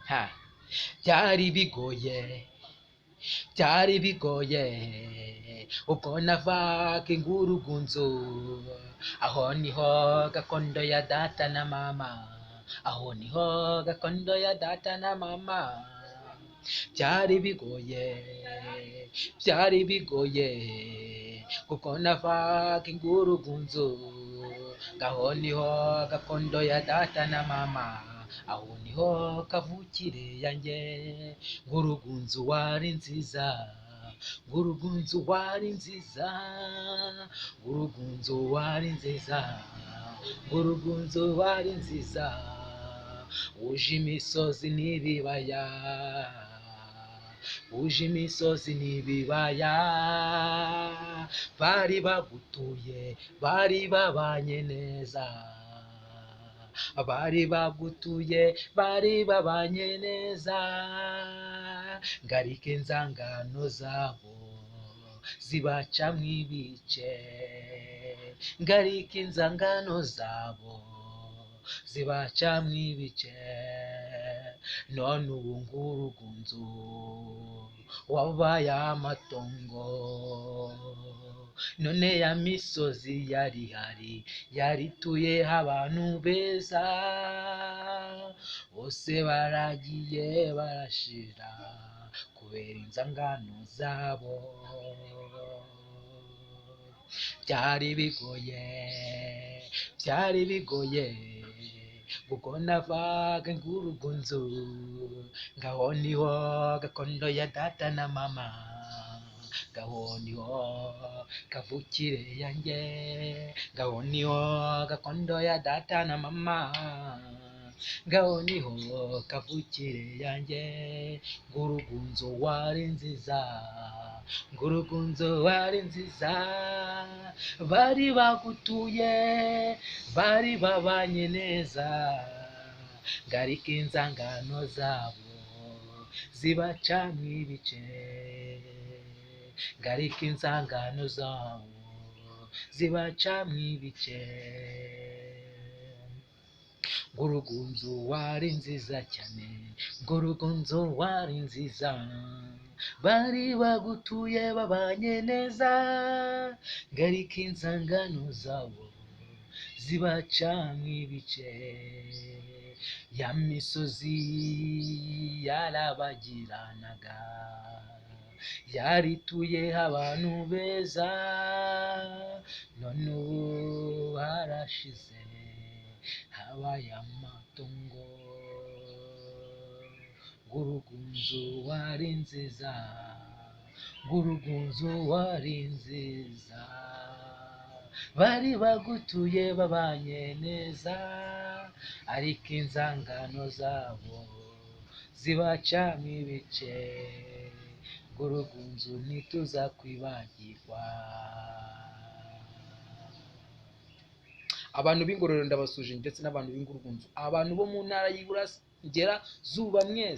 ha byari bigoye byari bigoye ubwo navaga ingurugunzu, aho niho gakondo ya data na mama, aho niho gakondo ya data na mama. byari bigoye byari bigoye kuko navaga ingurugunzu, ngaho niho gakondo ya data na mama, aho niho kavukire yanjye. Ngurugunzu wari nziza, ngurugunzu wari nziza, ngurugunzu wari nziza, ngurugunzu wari nziza, wuje imisozi n'ibibaya, wuje imisozi n'ibibaya. Bari bagutuye, bari babanye neza, bari bagutuye, bari babanye neza. Ngarika inzangano zabo zibacamwo ibice, ngarika inzangano zabo zibacamwo ibice. None ubu ngurugunzu wabaye amatongo, none ya misozi yari ihari yarituyeho abantu beza, bose baragiye barashira kubera inzangano zabo. byari bigoye byari bigoye ubwo navaga ingurugunzu, ngaho niho gakondo ya data na mama, ngaho niho kavukire yanjye, ngaho niho gakondo ya data na mama, ngaho niho kavukire yanjye. Ngurugunzu wari nziza, ngurugunzu wari nziza, bari bagutuye, bari babanye neza. Ngarika inzangano zabo zibacamwo ibice, ngarika inzangano zabo zibacamwo ibice. Ngurugunzu wari nziza cyane, ngurugunzu wari nziza, bari bagutuye babanye neza. Ngarika inzangano zabo zibacamwo ibice. Ya misozi yarabagiranaga, yarituyeho abantu beza, none ubu harashize habaye amatongo. Ngurugunzu wari nziza, ngurugunzu wari nziza, bari bagutuye babanye neza, ariko inzangano zabo zibacamwo ibice. Ngurugunzu ntituzakwibagirwa. Abantu b'Ingororero ndabasuje, ndetse n'abantu b'Ingurugunzu, abantu bo mu ntara y'Iburasirazuba mwese.